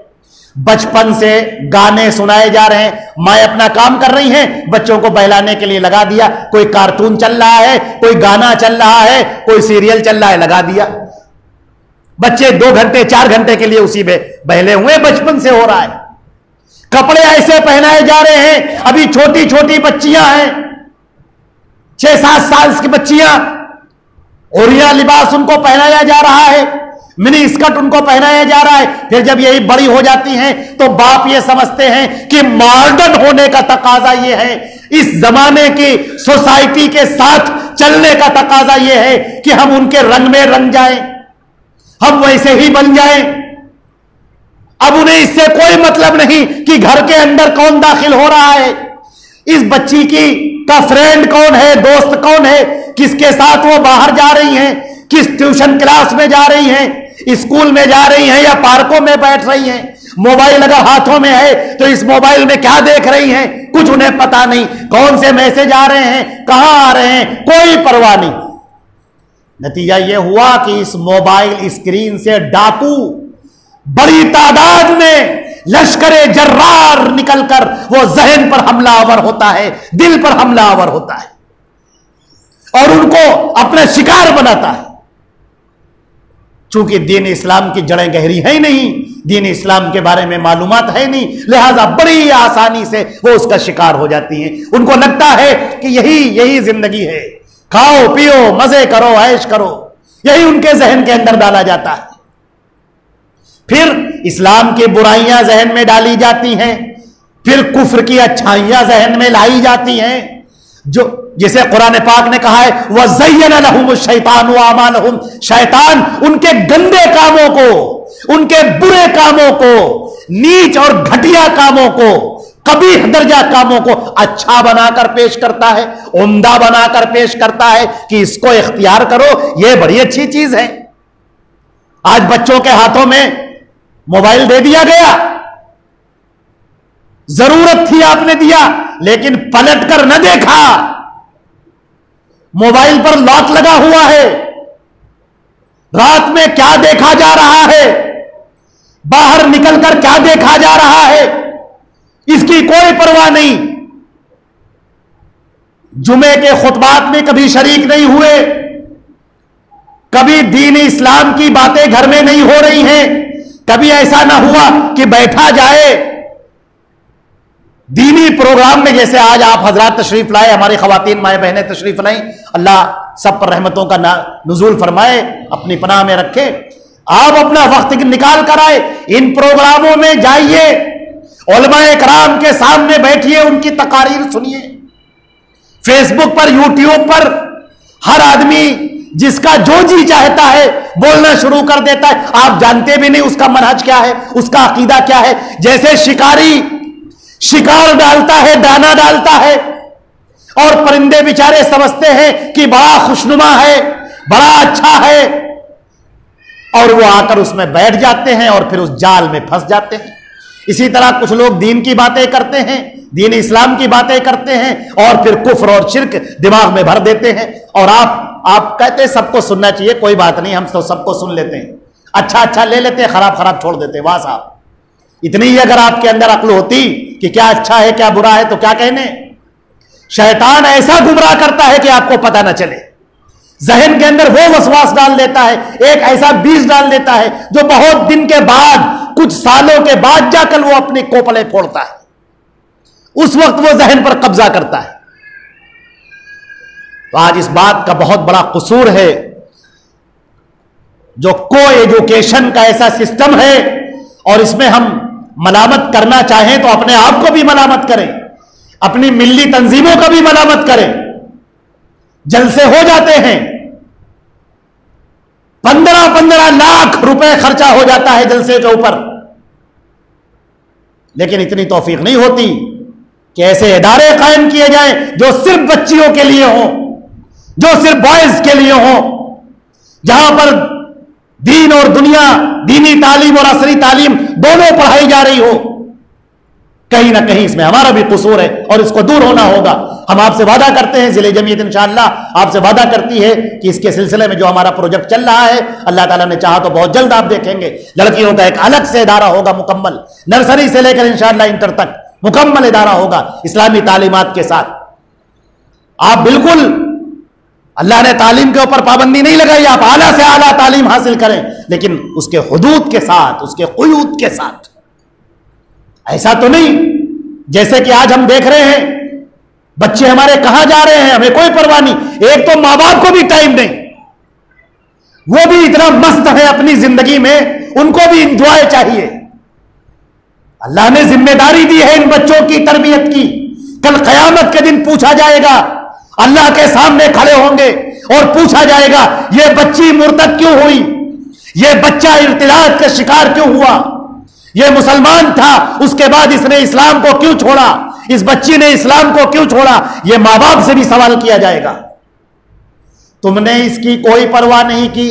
Speaker 1: बचपन से गाने सुनाए जा रहे हैं, माएं अपना काम कर रही हैं, बच्चों को बहलाने के लिए लगा दिया, कोई कार्टून चल रहा है, कोई गाना चल रहा है, कोई सीरियल चल रहा है, लगा दिया। बच्चे 2 घंटे 4 घंटे के लिए उसी में बहले हुए, बचपन से हो रहा है। कपड़े ऐसे पहनाए जा रहे हैं, अभी छोटी छोटी बच्चियां हैं, 6-7 साल की बच्चियां, ओरिया लिबास उनको पहनाया जा रहा है, मिनी स्कर्ट उनको पहनाया जा रहा है। फिर जब यही बड़ी हो जाती हैं तो बाप ये समझते हैं कि मॉडर्न होने का तकाजा ये है, इस जमाने की सोसाइटी के साथ चलने का तकाजा ये है कि हम उनके रंग में रंग जाएं, हम वैसे ही बन जाएं। अब उन्हें इससे कोई मतलब नहीं कि घर के अंदर कौन दाखिल हो रहा है, इस बच्ची का फ्रेंड कौन है, दोस्त कौन है, किसके साथ वो बाहर जा रही हैं, किस ट्यूशन क्लास में जा रही हैं, स्कूल में जा रही हैं या पार्कों में बैठ रही हैं। मोबाइल अगर हाथों में है तो इस मोबाइल में क्या देख रही हैं, कुछ उन्हें पता नहीं, कौन से मैसेज आ रहे हैं, कहां आ रहे हैं, कोई परवाह नहीं। नतीजा यह हुआ कि इस मोबाइल स्क्रीन से डाकू बड़ी तादाद में लश्करे जर्रार निकलकर वो जहन पर हमलावर होता है, दिल पर हमलावर होता है और उनको अपना शिकार बनाता है। चूंकि दीन इस्लाम की जड़ें गहरी है ही नहीं, दीन इस्लाम के बारे में मालूमात है नहीं, लिहाजा बड़ी आसानी से वो उसका शिकार हो जाती हैं। उनको लगता है कि यही जिंदगी है, खाओ पियो मजे करो ऐश करो, यही उनके जहन के अंदर डाला जाता है। फिर इस्लाम की बुराइयां जहन में डाली जाती हैं, फिर कुफ्र की अच्छाइयां जहन में लाई जाती हैं, जो जिसे कुरान पाक ने कहा है वज़य्यन लहुम शैतान व अमालहुम, शैतान उनके गंदे कामों को, उनके बुरे कामों को, नीच और घटिया कामों को, कबीह दर्जा कामों को अच्छा बनाकर पेश करता है, उम्दा बनाकर पेश करता है कि इसको इख्तियार करो, यह बड़ी अच्छी चीज है। आज बच्चों के हाथों में मोबाइल दे दिया गया, जरूरत थी आपने दिया, लेकिन पलट कर न देखा, मोबाइल पर लॉक लगा हुआ है, रात में क्या देखा जा रहा है, बाहर निकलकर क्या देखा जा रहा है, इसकी कोई परवाह नहीं। जुमे के खुतबात में कभी शरीक नहीं हुए, कभी दीन इस्लाम की बातें घर में नहीं हो रही हैं, कभी ऐसा ना हुआ कि बैठा जाए दीनी प्रोग्राम में, जैसे आज आप हजरात तशरीफ लाए, हमारी खवातीन माए बहनें तशरीफ लाई, अल्लाह सब पर रहमतों का नुज़ूल फरमाए, अपनी पनाह में रखे। आप अपना वक्त निकाल कर आए, इन प्रोग्रामों में जाइए, उलमाए कराम के सामने बैठिए, उनकी तकारीर सुनिए। फेसबुक पर, यूट्यूब पर हर आदमी जिसका जो जी चाहता है बोलना शुरू कर देता है, आप जानते भी नहीं उसका मनहज क्या है, उसका अकीदा क्या है। जैसे शिकारी शिकार डालता है, दाना डालता है, और परिंदे बेचारे समझते हैं कि बड़ा खुशनुमा है, बड़ा अच्छा है, और वो आकर उसमें बैठ जाते हैं और फिर उस जाल में फंस जाते हैं। इसी तरह कुछ लोग दीन की बातें करते हैं, दीन इस्लाम की बातें करते हैं, और फिर कुफ्र और शिर्क दिमाग में भर देते हैं। और आप कहते हैं सबको सुनना चाहिए, कोई बात नहीं, हम तो सबको सुन लेते हैं, अच्छा अच्छा ले लेते हैं, खराब खराब छोड़ देते हैं। वाह साहब, इतनी ही अगर आपके अंदर अक्ल होती कि क्या अच्छा है क्या बुरा है तो क्या कहने। शैतान ऐसा गुमराह करता है कि आपको पता ना चले, जहन के अंदर वो वसवास डाल देता है, एक ऐसा बीज डाल देता है जो बहुत दिन के बाद, कुछ सालों के बाद जाकर वो अपनी कोपले फोड़ता है, उस वक्त वो जहन पर कब्जा करता है। तो आज इस बात का बहुत बड़ा कसूर है, जो को एजुकेशन का ऐसा सिस्टम है, और इसमें हम मलामत करना चाहें तो अपने आप को भी मलामत करें, अपनी मिल्ली तंजीमों का भी मलामत करें। जलसे हो जाते हैं, 15-15 लाख रुपए खर्चा हो जाता है जलसे के ऊपर, लेकिन इतनी तौफीक नहीं होती कि ऐसे इदारे कायम किए जाएं जो सिर्फ बच्चियों के लिए हों, जो सिर्फ बॉयज के लिए हों, जहां पर दीन और दुनिया, दीनी तालीम और असरी तालीम दोनों पढ़ाई जा रही हो। कहीं ना कहीं इसमें हमारा भी कसूर है और इसको दूर होना होगा। हम आपसे वादा करते हैं, जिले जमीयत इंशाअल्लाह आपसे वादा करती है कि इसके सिलसिले में जो हमारा प्रोजेक्ट चल रहा है, अल्लाह ताला ने चाहा तो बहुत जल्द आप देखेंगे। लड़कियों का एक अलग से इदारा होगा मुकम्मल, नर्सरी से लेकर इंशाअल्लाह इंटर तक मुकम्मल इदारा होगा इस्लामी तालीमात के साथ। आप बिल्कुल, अल्लाह ने तालीम के ऊपर पाबंदी नहीं लगाई, आप आला से आला तालीम हासिल करें, लेकिन उसके हुदूद के साथ, उसके कुयूद के साथ। ऐसा तो नहीं जैसे कि आज हम देख रहे हैं, बच्चे हमारे कहां जा रहे हैं हमें कोई परवाह नहीं। एक तो मां बाप को भी टाइम नहीं, वो भी इतना मस्त है अपनी जिंदगी में, उनको भी इंजॉय चाहिए। अल्लाह ने जिम्मेदारी दी है इन बच्चों की तरबियत की। कल क़यामत के दिन पूछा जाएगा, अल्लाह के सामने खड़े होंगे और पूछा जाएगा, यह बच्ची मुर्तद क्यों हुई, यह बच्चा इर्तिदाद का शिकार क्यों हुआ, यह मुसलमान था उसके बाद इसने इस्लाम को क्यों छोड़ा, इस बच्ची ने इस्लाम को क्यों छोड़ा। यह मां बाप से भी सवाल किया जाएगा। तुमने इसकी कोई परवाह नहीं की,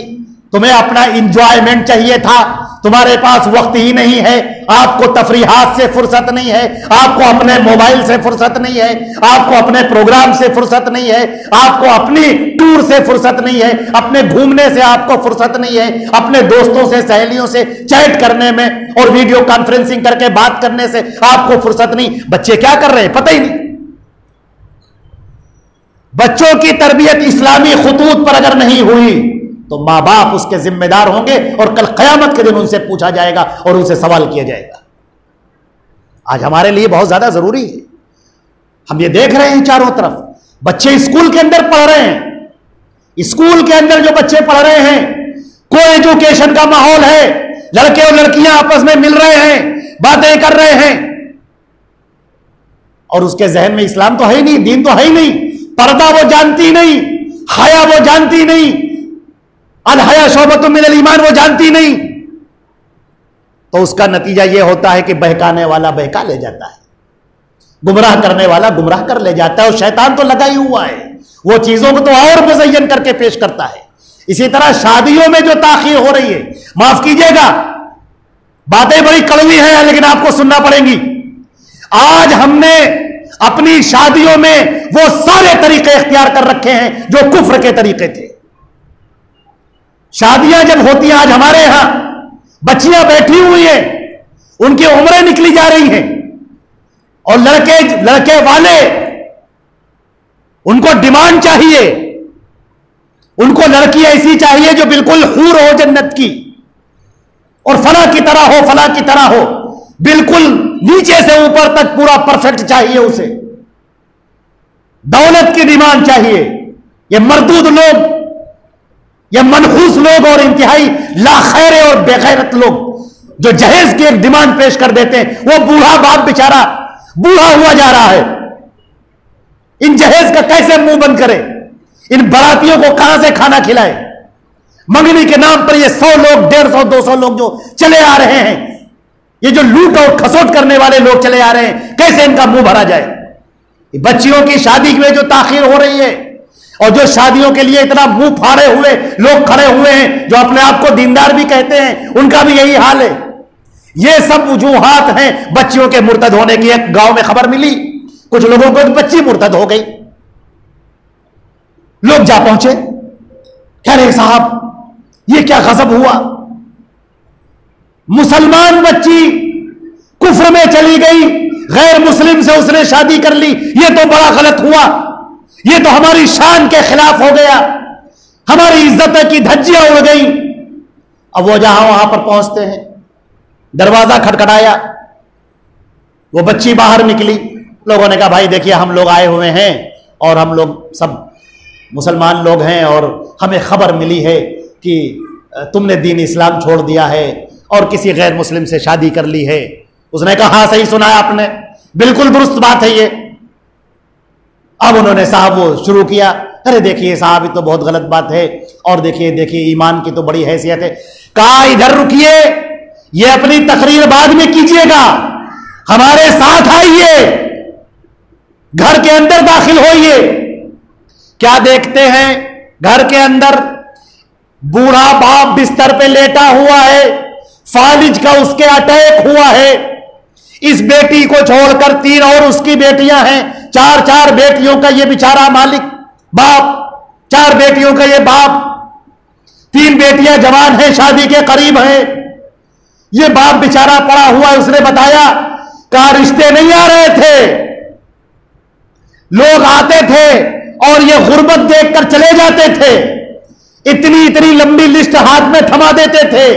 Speaker 1: तुम्हें अपना इंजॉयमेंट चाहिए था, तुम्हारे पास वक्त ही नहीं है, आपको तफरीहात से फुर्सत नहीं है, आपको अपने मोबाइल से फुर्सत नहीं है, आपको अपने प्रोग्राम से फुर्सत नहीं है, आपको अपनी टूर से फुर्सत नहीं है, अपने घूमने से आपको फुर्सत नहीं है, अपने दोस्तों से सहेलियों से चैट करने में और वीडियो कॉन्फ्रेंसिंग करके बात करने से आपको फुर्सत नहीं। बच्चे क्या कर रहे हैं पता ही नहीं। बच्चों की तरबियत इस्लामी खुतूत पर अगर नहीं हुई तो मां बाप उसके जिम्मेदार होंगे और कल क़यामत के दिन उनसे पूछा जाएगा और उनसे सवाल किया जाएगा। आज हमारे लिए बहुत ज्यादा जरूरी है। हम ये देख रहे हैं चारों तरफ बच्चे स्कूल के अंदर पढ़ रहे हैं, स्कूल के अंदर जो बच्चे पढ़ रहे हैं, को एजुकेशन का माहौल है, लड़के और लड़कियां आपस में मिल रहे हैं, बातें कर रहे हैं, और उसके जहन में इस्लाम तो है ही नहीं, दीन तो है ही नहीं, पर्दा वो जानती नहीं, हया वो जानती नहीं, अल हया शोबतुम मिनल ईमान वो जानती नहीं, तो उसका नतीजा यह होता है कि बहकाने वाला बहका ले जाता है, गुमराह करने वाला गुमराह कर ले जाता है, और शैतान तो लगा ही हुआ है, वो चीजों को तो और मुज़य्यन करके पेश करता है। इसी तरह शादियों में जो ताखीर हो रही है, माफ कीजिएगा, बातें बड़ी कड़वी हैं लेकिन आपको सुनना पड़ेंगी। आज हमने अपनी शादियों में वो सारे तरीके इख्तियार कर रखे हैं जो कुफ्र के तरीके थे। शादियां जब होती हैं, आज हमारे यहां बच्चियां बैठी हुई हैं, उनकी उम्रें निकली जा रही हैं, और लड़के वाले उनको डिमांड चाहिए, उनको लड़की ऐसी चाहिए जो बिल्कुल हूर हो जन्नत की, और फला की तरह हो, फला की तरह हो, बिल्कुल नीचे से ऊपर तक पूरा परफेक्ट चाहिए उसे, दौलत की डिमांड चाहिए। ये मरदूद लोग, ये मनहूस लोग और इंतहाई लाखैरे और बेगैरत लोग जो जहेज की एक डिमांड पेश कर देते हैं, वो बूढ़ा बाप बेचारा बूढ़ा हुआ जा रहा है, इन जहेज का कैसे मुंह बंद करे, इन बारातियों को कहां से खाना खिलाए, मंगनी के नाम पर ये 100 लोग 150 200 लोग जो चले आ रहे हैं, ये जो लूट और खसोट करने वाले लोग चले आ रहे हैं, कैसे इनका मुंह भरा जाए। बच्चियों की शादी में जो ताखीर हो रही है, और जो शादियों के लिए इतना मुंह फाड़े हुए लोग खड़े हुए हैं, जो अपने आप को दीनदार भी कहते हैं, उनका भी यही हाल है। ये सब वजूहात हैं बच्चियों के मुर्तद होने की। एक गांव में खबर मिली, कुछ लोगों को बच्ची मुर्तद हो गई, लोग जा पहुंचे, कह रहे साहब ये क्या गजब हुआ, मुसलमान बच्ची कुफ्र में चली गई, गैर मुस्लिम से उसने शादी कर ली, ये तो बड़ा गलत हुआ, ये तो हमारी शान के खिलाफ हो गया, हमारी इज्जत की धज्जियां उड़ गई। अब वो जहां वहां पर पहुंचते हैं, दरवाजा खटखटाया, वो बच्ची बाहर निकली, लोगों ने कहा भाई देखिए हम लोग आए हुए हैं और हम लोग सब मुसलमान लोग हैं और हमें खबर मिली है कि तुमने दीन इस्लाम छोड़ दिया है और किसी गैर मुस्लिम से शादी कर ली है। उसने कहा हाँ सही सुना है आपने, बिल्कुल दुरुस्त बात है ये। अब उन्होंने साहब वो शुरू किया, अरे देखिए साहब ये तो बहुत गलत बात है, और देखिए ईमान की तो बड़ी हैसियत है। कहा इधर रुकिए, ये अपनी तकरीर बाद में कीजिएगा, हमारे साथ आइए, घर के अंदर दाखिल होइए। क्या देखते हैं, घर के अंदर बूढ़ा बाप बिस्तर पे लेटा हुआ है, फालिज का उसके अटैक हुआ है, इस बेटी को छोड़कर 3 और उसकी बेटियां हैं, 4 बेटियों का ये बेचारा मालिक बाप, 4 बेटियों का ये बाप, 3 बेटियां जवान हैं, शादी के करीब हैं, ये बाप बेचारा पड़ा हुआ है। उसने बताया कहा रिश्ते नहीं आ रहे थे, लोग आते थे और ये गुर्बत देखकर चले जाते थे, इतनी लंबी लिस्ट हाथ में थमा देते थे,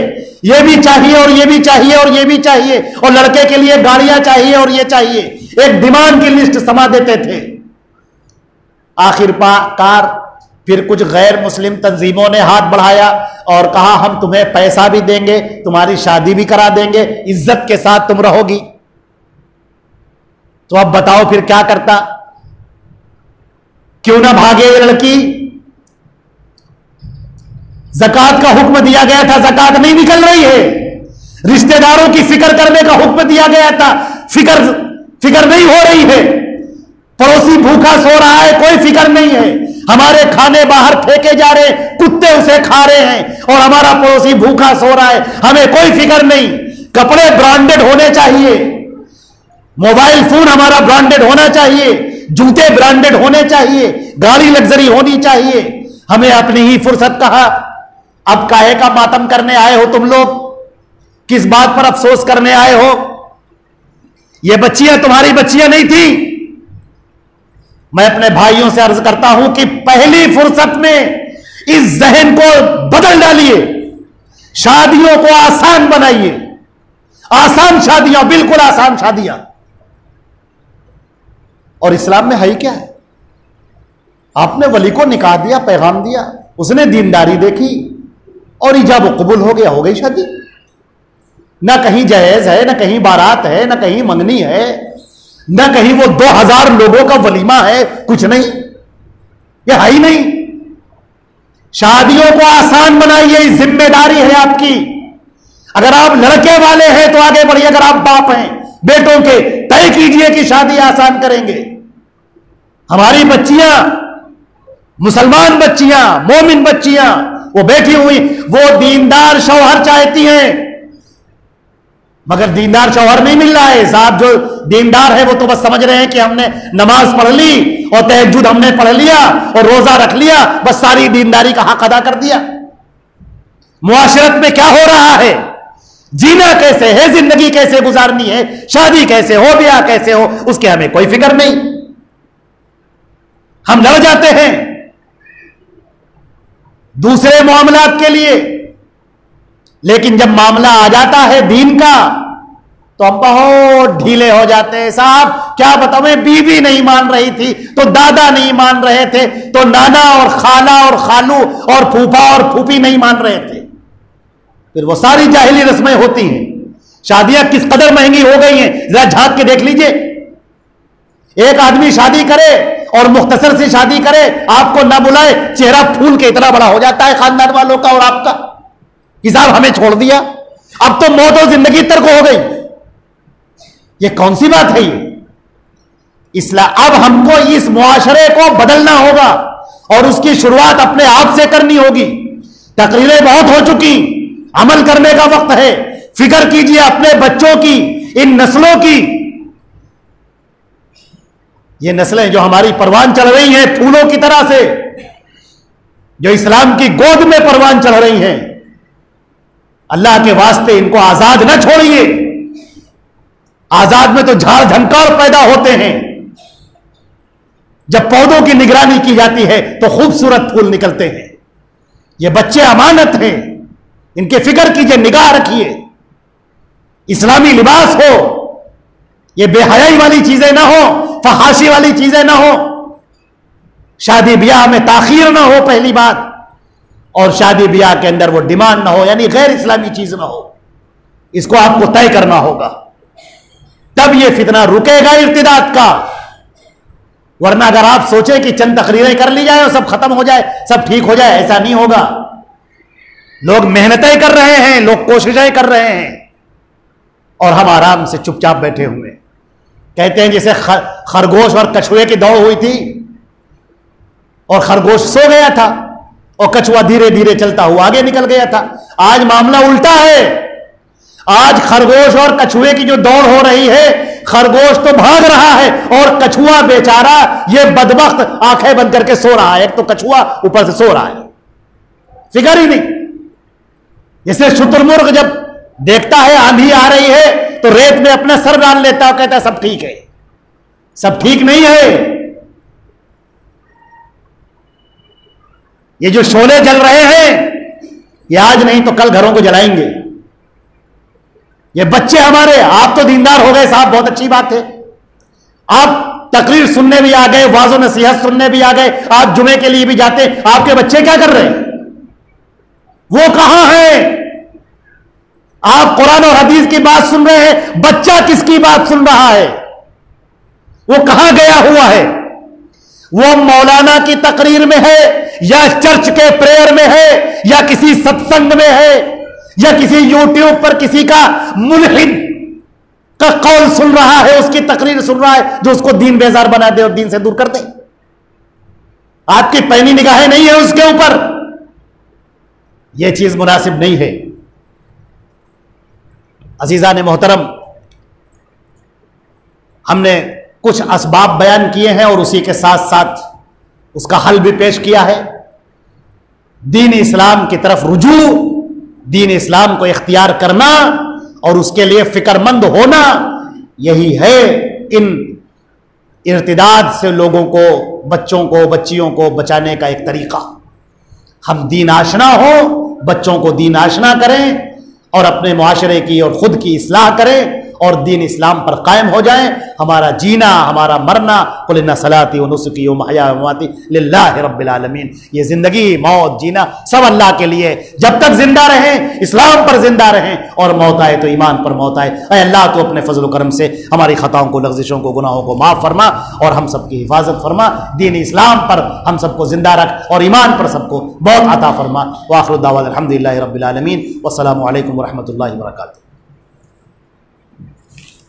Speaker 1: ये भी चाहिए और ये भी चाहिए और ये भी चाहिए, और लड़के के लिए गाड़ियां चाहिए और ये चाहिए, एक डिमांड की लिस्ट थमा देते थे। आखिरकार फिर कुछ गैर मुस्लिम तंजीमों ने हाथ बढ़ाया और कहा हम तुम्हें पैसा भी देंगे, तुम्हारी शादी भी करा देंगे, इज्जत के साथ तुम रहोगी। तो अब बताओ फिर क्या करता, क्यों ना भागे ये लड़की। ज़कात का हुक्म दिया गया था, ज़कात नहीं निकल रही है, रिश्तेदारों की फिक्र करने का हुक्म दिया गया था, फिक्र नहीं हो रही है, पड़ोसी भूखा सो रहा है, कोई फिक्र नहीं है, हमारे खाने बाहर फेंके जा रहे हैं, कुत्ते उसे खा रहे हैं, और हमारा पड़ोसी भूखा सो रहा है, हमें कोई फिक्र नहीं। कपड़े ब्रांडेड होने चाहिए, मोबाइल फोन हमारा ब्रांडेड होना चाहिए, जूते ब्रांडेड होने चाहिए, गाड़ी लग्जरी होनी चाहिए, हमें अपनी ही फुर्सत कहा। अब काहे का मातम करने आए हो तुम लोग, किस बात पर अफसोस करने आए हो? ये बच्चियां तुम्हारी बच्चियां नहीं थी। मैं अपने भाइयों से अर्ज करता हूं कि पहली फुर्सत में इस जहन को बदल डालिए, शादियों को आसान बनाइए, आसान शादियां, बिल्कुल आसान शादियां। और इस्लाम में है ही क्या है, आपने वली को निकाह दिया, पैगाम दिया, उसने दीनदारी देखी और इजाब कबूल हो गया, हो गई शादी। ना कहीं जहेज है, ना कहीं बारात है, ना कहीं मंगनी है, ना कहीं वो 2000 लोगों का वलीमा है, कुछ नहीं, ये है ही नहीं। शादियों को आसान बनाइए, जिम्मेदारी है आपकी। अगर आप लड़के वाले हैं तो आगे बढ़िए, अगर आप बाप हैं बेटों के, तय कीजिए कि शादी आसान करेंगे। हमारी बच्चियां, मुसलमान बच्चियां, मोमिन बच्चियां, वो बैठी हुई, वो दीनदार शौहर चाहती हैं, मगर दीनदार शौहर नहीं मिल रहा है। साहब जो दीनदार है वो तो बस समझ रहे हैं कि हमने नमाज पढ़ ली और तहज्जुद हमने पढ़ लिया और रोजा रख लिया, बस सारी दीनदारी का हक अदा कर दिया। मुआशरत में क्या हो रहा है, जीना कैसे है, जिंदगी कैसे गुजारनी है, शादी कैसे हो, ब्याह कैसे हो, उसके हमें कोई फिक्र नहीं। हम लड़ जाते हैं दूसरे मामलात के लिए, लेकिन जब मामला आ जाता है दीन का तो हम बहुत ढीले हो जाते हैं। साहब क्या बताऊं, बीवी नहीं मान रही थी तो दादा नहीं मान रहे थे, तो नाना और खाला और खालू और फूफा और फूफी नहीं मान रहे थे। फिर वो सारी जाहिली रस्में होती हैं। शादियां किस कदर महंगी हो गई हैं, जरा झांक के देख लीजिए। एक आदमी शादी करे और मुख्तसर से शादी करे, आपको ना बुलाए, चेहरा फूल के इतना बड़ा हो जाता है खानदान वालों का और आपका, कि साहब हमें छोड़ दिया, अब तो मौत और जिंदगी तर्क हो गई। ये कौन सी बात है ये? इसलिए अब हमको इस मुआशरे को बदलना होगा और उसकी शुरुआत अपने आप से करनी होगी। तकरीरें बहुत हो चुकी, अमल करने का वक्त है। फिक्र कीजिए अपने बच्चों की, इन नस्लों की। ये नस्लें जो हमारी परवान चढ़ रही हैं फूलों की तरह से, जो इस्लाम की गोद में परवान चढ़ रही हैं, अल्लाह के वास्ते इनको आजाद ना छोड़िए। आजाद में तो झाड़ झंकार पैदा होते हैं। जब पौधों की निगरानी की जाती है तो खूबसूरत फूल निकलते हैं। ये बच्चे अमानत हैं, इनके फिक्र कीजिए, निगाह रखिए। इस्लामी लिबास हो, ये बेहयाई वाली चीजें ना हो, फहाशी वाली चीजें ना हो, शादी ब्याह में ताखीर ना हो पहली बात, और शादी ब्याह के अंदर वो डिमांड ना हो, यानी गैर इस्लामी चीज ना हो। इसको आपको तय करना होगा, तब ये फितना रुकेगा इर्तिदाद का। वरना अगर आप सोचें कि चंद तकरीरें कर ली जाए और सब खत्म हो जाए, सब ठीक हो जाए, ऐसा नहीं होगा। लोग मेहनतें कर रहे हैं, लोग कोशिशें कर रहे हैं, और हम आराम से चुपचाप बैठे हुए। कहते हैं जैसे खरगोश और कछुए की दौड़ हुई थी और खरगोश सो गया था और कछुआ धीरे धीरे चलता हुआ आगे निकल गया था। आज मामला उल्टा है। आज खरगोश और कछुए की जो दौड़ हो रही है, खरगोश तो भाग रहा है और कछुआ बेचारा ये बदबख्त आंखें बंद करके सो रहा है। एक तो कछुआ ऊपर से सो रहा है, फिक्र ही नहीं। जैसे शुतुरमुर्ग जब देखता है आंधी आ रही है तो रेत में अपना सर डाल लेता है, कहता है सब ठीक है। सब ठीक नहीं है। ये जो शोले जल रहे हैं ये आज नहीं तो कल घरों को जलाएंगे। ये बच्चे हमारे, आप तो दीनदार हो गए साहब, बहुत अच्छी बात है। आप तकरीर सुनने भी आ गए, वाज़ो नसीहत सुनने भी आ गए, आप जुमे के लिए भी जाते। आपके बच्चे क्या कर रहे हैं? वो कहां हैं? आप कुरान और हदीस की बात सुन रहे हैं, बच्चा किसकी बात सुन रहा है? वो कहां गया हुआ है? वो मौलाना की तकरीर में है, या चर्च के प्रेयर में है, या किसी सत्संग में है, या किसी यूट्यूब पर किसी का मुल्हिद का कौल सुन रहा है, उसकी तकरीर सुन रहा है जो उसको दीन बेजार बना दे और दीन से दूर कर दे। आपकी पैनी निगाहें नहीं है उसके ऊपर। यह चीज मुनासिब नहीं है। अजीजा ने मोहतरम, हमने कुछ असबाब बयान किए हैं और उसी के साथ साथ उसका हल भी पेश किया है। दीन इस्लाम की तरफ रुजू, दीन इस्लाम को इख्तियार करना और उसके लिए फिक्रमंद होना, यही है इन इर्तिदाद से लोगों को, बच्चों को, बच्चियों को बचाने का एक तरीका। हम दीन आशना हो, बच्चों को दीन आशना करें और अपने मुआशरे की और खुद की इस्लाह करें और दीन इस्लाम पर कायम हो जाएं। हमारा जीना, हमारा मरना, कुल इन्ना सलाती व नुसुकी व महया व ममाती लिल्लाहि रब्बिल आलमीन, ये जिंदगी मौत जीना सब अल्लाह के लिए। जब तक जिंदा रहें इस्लाम पर जिंदा रहें और मौत आए तो ईमान पर मौत आए। ऐ अल्लाह तो अपने फजल करम से हमारी खताओं को, लग़्ज़िशों को, गुनाहों को माफ़ फरमा और हम सबकी हिफाजत फरमा। दीन इस्लाम पर हम सबको जिंदा रख और ईमान पर सबको बहुत अता फरमा। व आखिर दावा अल्हम्दुलिल्लाहि रब्बिल आलमीन। वस्सलामु अलैकुम व रहमतुल्लाहि व बरकातुहू।